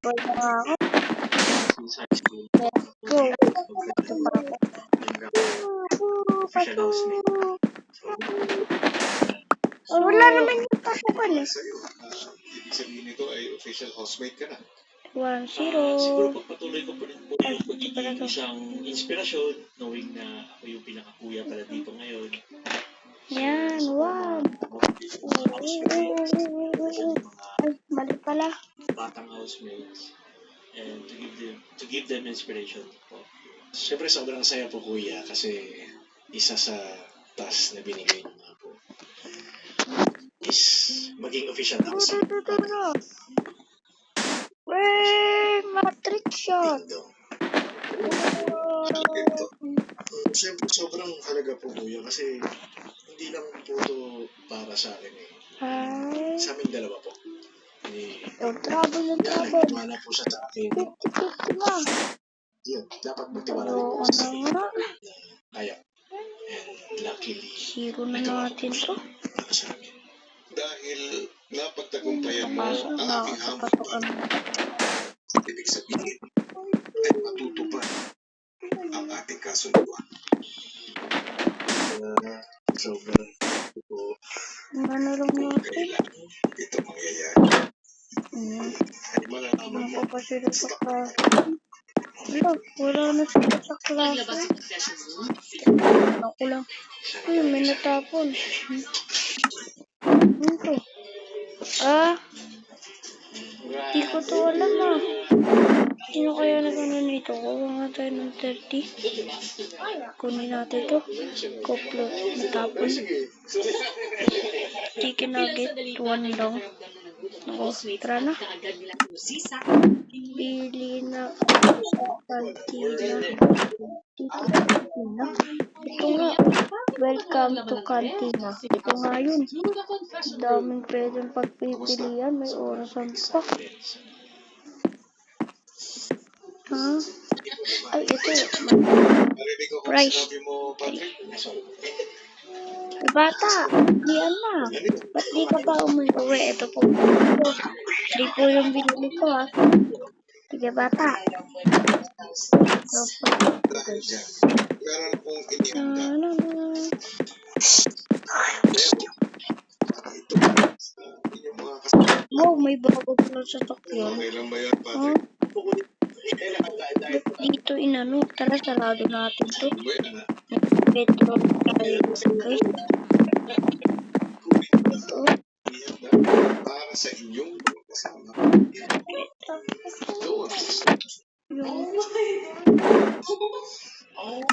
Boy na nga ako. Since high school, Go. Ito pa ako. official housemate. So, Wala naman yung pasukan eh. Sa'yo, ibig sabihin nito ay official housemate ka na. 1-0. siguro pagpatuloy ko pa rin po Ay, yung hindi pala pagiging to. isang inspirasyon, knowing na ako yung pinakakuya pala dito ngayon. Yan, wow. Ay, mali pala. Batang housemates and to give them inspiration po. Siyempre, sobrang saya po, kuya, kasi isa sa task na binigay niyo nga po is maging official housemate. Wey, matrix shot. Ding-dong. Siyempre, sobrang halaga po, kuya, kasi hindi lang po ito para sa akin eh. Ay, Sa aming dalawa po. yung trouble ng Yan, trouble. nagtiwala po siya sa akin. 50-50 na. Yun, dapat magtiwala rin Oo po sa na akin. nga. Kaya. And luckily, Zero na nagawa natin ko to. para sa amin. Dahil napagtagumpayan mo Pasok ang na aking ako sa hamon. pasukan mo. Ibig sabihin ay matutupad ang ating kasunduan. Sobrang po Ano lang natin? Kailan ito mangyayari. Ay malalaman Ano mo pa sila sa klase? Wala na sila sa klase. Ako lang. May natapon. Ano to? Di ko to alam ah. Sino kaya nag-ano nito? Kuha nga tayo ng 30. Kunin natin to. Koplo. Natapon. Chicken nugget. 1 lang. Ako, tara na. Bili na sa kantina. Dito sa kantina. Ito nga. Welcome to kantina. Ito nga yun. Daming pwedeng pagpipilian. May orasan pa. Ha? Ay, ito. narinig ko kung Rice. sinabi mo, Patrick. Ay, bata. Diyan na. Ba't di ka pa umuwi? Ito po. Di po yung binili ko ha. Sige, bata. Dahil dyan, meron akong inihanda. Ito, inyong mga kasama. Wow, may bago pala sa Tokyo. Okay lang ba yan, Patrick? Dito inano, tara sarado natin to. Ano ba yan, ha? Petrol tayo guys. Ito. Inihanda para sa inyong mga kasama. Ito ang gusto.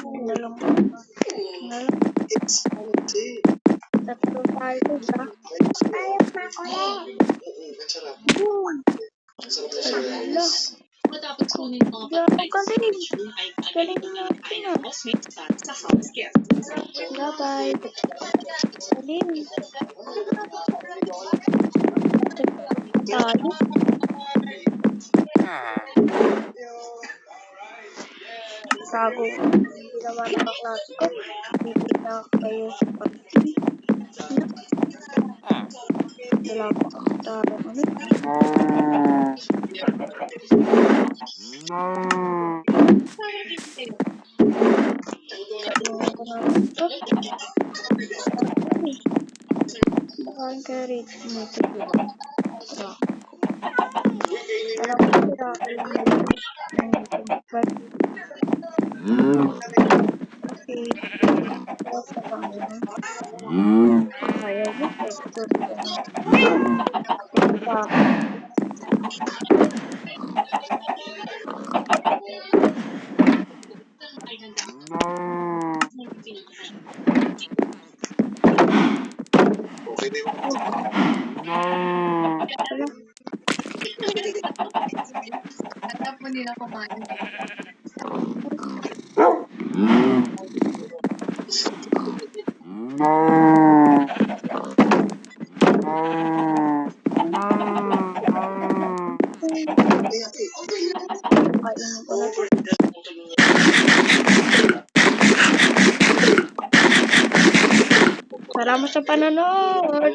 Yung nalang. Tatlo tayo guys ha. Ang sarap. Boom! Ang sarap na siya, Ala. guys. Matapos kunin mga Galing galing. ay Galing agad natin ng ah. housemate sa house guest. Bye-bye. Galing. Tayo. Sago. Ginawa ng kaklase ko. Bibili na kayo sa pag-ibig. Wala pa kasi tayo. Ano? Bakain kayo rin. Alam ko sila kayo kasi basta kami ayaw mo Ay handa. Okay na yung Alam mo nila kumain. kainin ko na to. Salamat sa panonood!